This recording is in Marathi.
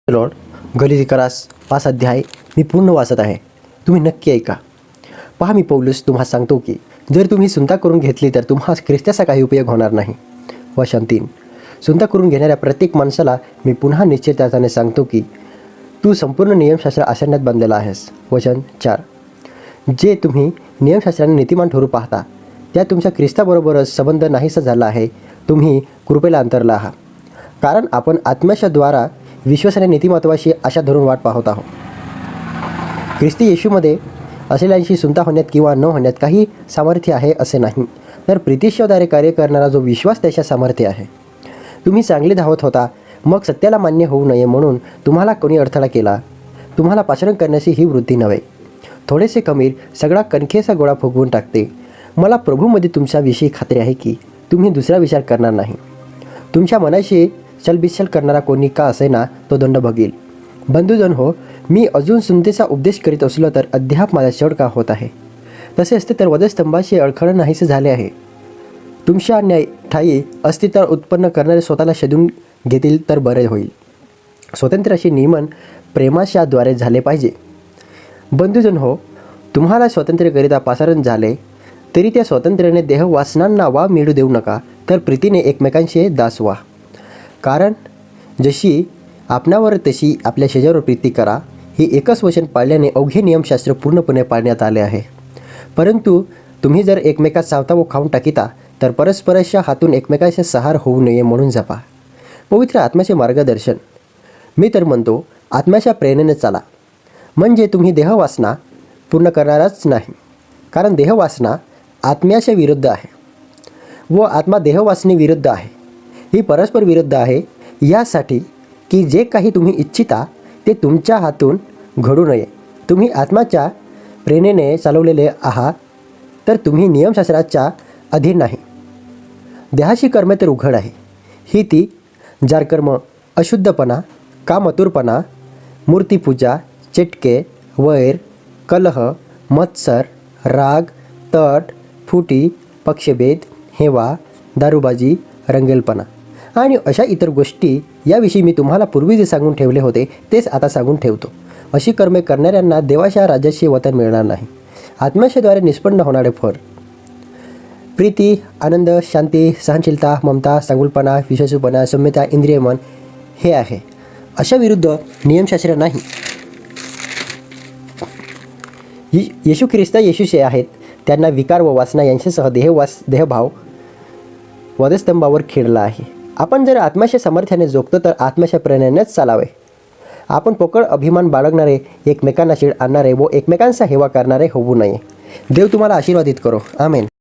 लॉर्ड, गलितिकरास 5 अध्याय मी पूर्ण वाचत आहे. तुम्ही नक्की ऐका. पहा, मी पौलुस तुम्हा सांगतो की जर तुम्ही सुनता करून घेतली तर तुम्हा ख्रिस्ताचा काही उपयोग होणार नाही. वचन 3. सुनता करून घेणाऱ्या प्रत्येक माणसाला मी पुन्हा निश्चितार्थाने सांगतो की तू संपूर्ण नियमशास्त्र आचरण्यात बांधलेला आहेस. वचन 4. जे तुम्ही नियमशास्त्राने नीतिमान ठरू पाहता त्या तुमच्या ख्रिस्ताबरोबरच संबंध नाहीसा झाला आहे. तुम्ही कृपेला अंतरला आहात, कारण आपण आत्म्याच्याद्वारा विश्वासाने नीतिमत्वाची आशा धरून वाट पाहत आहोत. ख्रिस्ती येशूमध्ये असलेल्यांशी सुनता होण्यात किंवा न होण्यात काही सामर्थ्य आहे असे नाही, तर प्रीतिशोद्वारे कार्य करणारा जो विश्वास त्याच्या सामर्थ्य आहे. तुम्ही चांगले धावत होता, मग सत्याला मान्य होऊ नये म्हणून तुम्हाला कोणी अडथळा केला. तुम्हाला पाचारण करण्याची ही वृत्ती नव्हे. थोडेसे खमीर सगळा कणकेचा गोळा फुगवून टाकते. मला प्रभूमध्ये तुमच्याविषयी खात्री आहे की तुम्ही दुसरा विचार करणार नाही. तुमच्या मनाशी चलबिचल करणारा कोणी का असेना तो दंड बघेल. बंधुजन हो, मी अजून सुनतेचा उपदेश करीत असलो तर अद्याप माझा चढ का होत आहे. तसे असते तर वधस्तंभाशी अडखळ नाहीसे झाले आहे. तुमच्या ठायी अस्तित्व उत्पन्न करणारे स्वतःला शोधून घेतील तर बरे होईल. स्वातंत्र्याचे नियमन प्रेमाच्याद्वारे झाले पाहिजे. बंधुजन हो, तुम्हाला स्वातंत्र्यकरिता पाचारण झाले तरी त्या स्वातंत्र्याने देहवासनांना वाव मिळू देऊ नका, तर प्रीतीने एकमेकांशी दास व्हा. कारण जशी आपणावर तशी आपल्या शेजावर प्रीती करा हे एकच वचन पाळल्याने अवघे नियमशास्त्र पूर्णपणे पाळण्यात आले आहे. परंतु तुम्ही जर एकमेकात सावता व खाऊन टाकीता तर परस्पराच्या हातून एकमेकांचे सहार होऊ नये म्हणून जपा. पवित्र आत्म्याचे मार्गदर्शन. मी तर म्हणतो आत्म्याच्या प्रेरणेने चाला, म्हणजे तुम्ही देहवासना पूर्ण करणारच नाही. कारण देहवासना आत्म्याच्या विरुद्ध आहे व आत्मा देहवासने विरुद्ध आहे. ही परस्पर विरुद्ध आहे, यासाठी की जे काही तुम्ही इच्छिता ते तुमच्या हातून घडू नये. तुम्ही आत्म्याच्या प्रेरणेने चालवलेले आहात, तर तुम्ही नियमशास्त्राच्या अधीन नाही. देहाची कर्मे तर उघड आहे. ही ती जारकर्म, अशुद्धपणा, कामतुरपणा, मूर्तिपूजा, चेटके, वैर, कलह, मत्सर, राग, तट, फुटी, पक्षभेद, हेवा, दारूबाजी, रंगेलपणा आणि अशा इतर गोष्टी याविषयी मी तुम्हाला पूर्वी जे सांगून ठेवले होते तेच आता सांगून ठेवतो. अशी कर्मे करणाऱ्यांना देवाच्या राज्याचे वतन मिळणार नाही. आत्म्याच्याद्वारे निष्पन्न होणारे फळ प्रीती, आनंद, शांती, सहनशीलता, ममता, चांगुलपणा, विश्वासूपणा, सौम्यता, इंद्रियमन हे आहे. अशा विरुद्ध नियमशास्त्र नाही. येशू ख्रिस्त येशूचे आहेत. त्यांना विकार व वासना यांच्यासह देहभाव वधस्तंभावर खेळला आहे. आपण जर आत्म्याच्या सामर्थ्याने जोगतो तर आत्म्याच्या प्रेरणेनेच चालावे. आपण पोकळ अभिमान बाळगणारे, एकमेकांना चीड आणणारे व एकमेकांचा हेवा करणारे होऊ नये. देव तुम्हाला आशीर्वादित करो. आमेन.